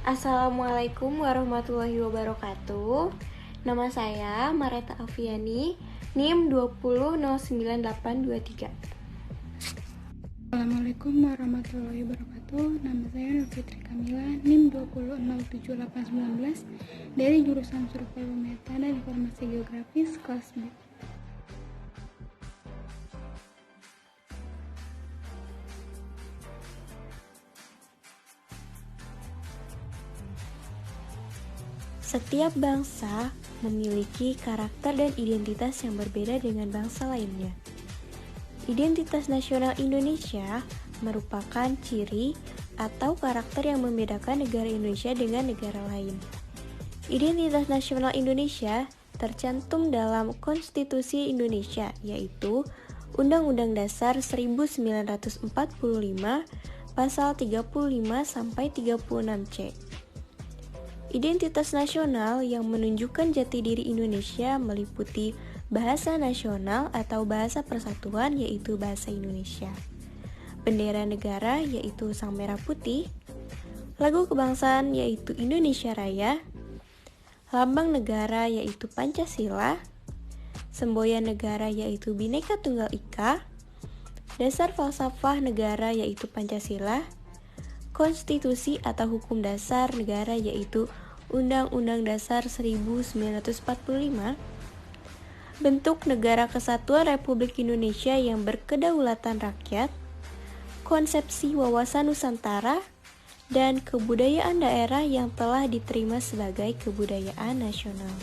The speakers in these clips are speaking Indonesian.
Assalamualaikum warahmatullahi wabarakatuh. Nama saya Mareta Afiani, NIM 20098823. Assalamualaikum warahmatullahi wabarakatuh. Nama saya Nur Fitri Kamila, NIM 2007819 dari jurusan Survei Pemeta dan Informasi Geografis kelas B. Setiap bangsa memiliki karakter dan identitas yang berbeda dengan bangsa lainnya. Identitas nasional Indonesia merupakan ciri atau karakter yang membedakan negara Indonesia dengan negara lain. Identitas nasional Indonesia tercantum dalam Konstitusi Indonesia, yaitu Undang-Undang Dasar 1945, Pasal 35-36C. Identitas nasional yang menunjukkan jati diri Indonesia meliputi bahasa nasional atau bahasa persatuan, yaitu bahasa Indonesia, bendera negara yaitu sang merah putih, lagu kebangsaan yaitu Indonesia Raya, lambang negara yaitu Pancasila, semboyan negara yaitu Bhinneka Tunggal Ika, dasar falsafah negara yaitu Pancasila, konstitusi atau hukum dasar negara yaitu Undang-Undang Dasar 1945, bentuk negara kesatuan Republik Indonesia yang berkedaulatan rakyat, konsepsi wawasan Nusantara, dan kebudayaan daerah yang telah diterima sebagai kebudayaan nasional.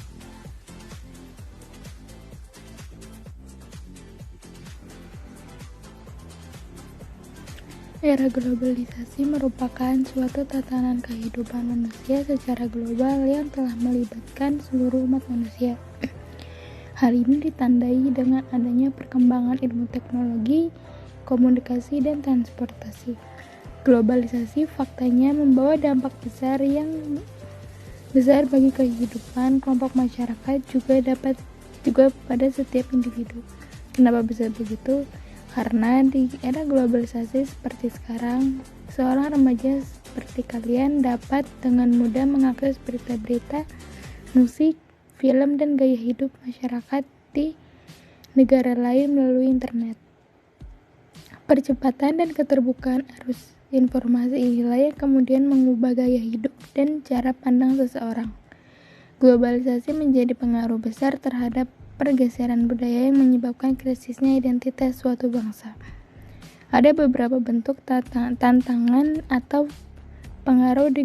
Era globalisasi merupakan suatu tatanan kehidupan manusia secara global yang telah melibatkan seluruh umat manusia. Hal ini ditandai dengan adanya perkembangan ilmu teknologi, komunikasi, dan transportasi. Globalisasi faktanya membawa dampak besar bagi kehidupan kelompok masyarakat juga pada setiap individu. Kenapa bisa begitu? Karena di era globalisasi seperti sekarang, seorang remaja seperti kalian dapat dengan mudah mengakses berita-berita, musik, film, dan gaya hidup masyarakat di negara lain melalui internet. Percepatan dan keterbukaan arus informasi inilah yang kemudian mengubah gaya hidup dan cara pandang seseorang. Globalisasi menjadi pengaruh besar terhadap pergeseran budaya yang menyebabkan krisisnya identitas suatu bangsa. Ada beberapa bentuk tantangan atau pengaruh di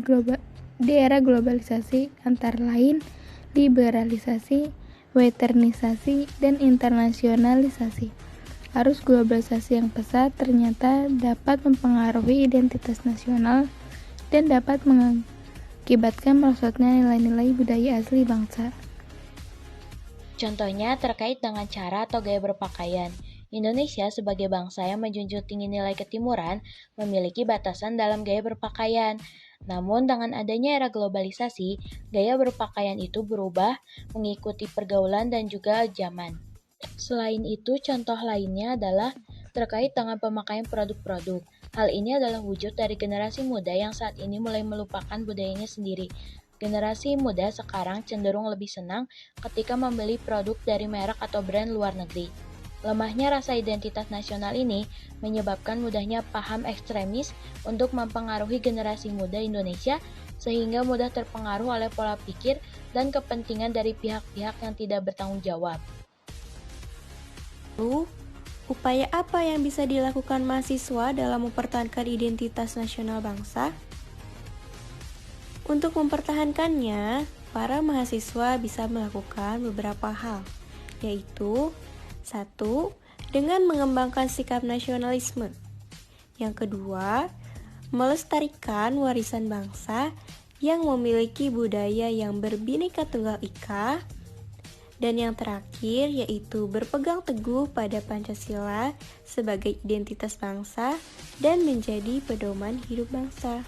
era globalisasi, antara lain liberalisasi, westernisasi, dan internasionalisasi. Arus globalisasi yang pesat ternyata dapat mempengaruhi identitas nasional dan dapat mengakibatkan merosotnya nilai-nilai budaya asli bangsa. Contohnya terkait dengan cara atau gaya berpakaian. Indonesia sebagai bangsa yang menjunjung tinggi nilai ketimuran memiliki batasan dalam gaya berpakaian. Namun dengan adanya era globalisasi, gaya berpakaian itu berubah mengikuti pergaulan dan juga zaman. Selain itu, contoh lainnya adalah terkait dengan pemakaian produk-produk. Hal ini adalah wujud dari generasi muda yang saat ini mulai melupakan budayanya sendiri. Generasi muda sekarang cenderung lebih senang ketika membeli produk dari merek atau brand luar negeri. Lemahnya rasa identitas nasional ini menyebabkan mudahnya paham ekstremis untuk mempengaruhi generasi muda Indonesia, sehingga mudah terpengaruh oleh pola pikir dan kepentingan dari pihak-pihak yang tidak bertanggung jawab. Lalu, upaya apa yang bisa dilakukan mahasiswa dalam mempertahankan identitas nasional bangsa? Untuk mempertahankannya, para mahasiswa bisa melakukan beberapa hal, yaitu 1. Dengan mengembangkan sikap nasionalisme. Yang kedua, melestarikan warisan bangsa yang memiliki budaya yang berbhinneka tunggal ika. Dan yang terakhir, yaitu berpegang teguh pada Pancasila sebagai identitas bangsa dan menjadi pedoman hidup bangsa.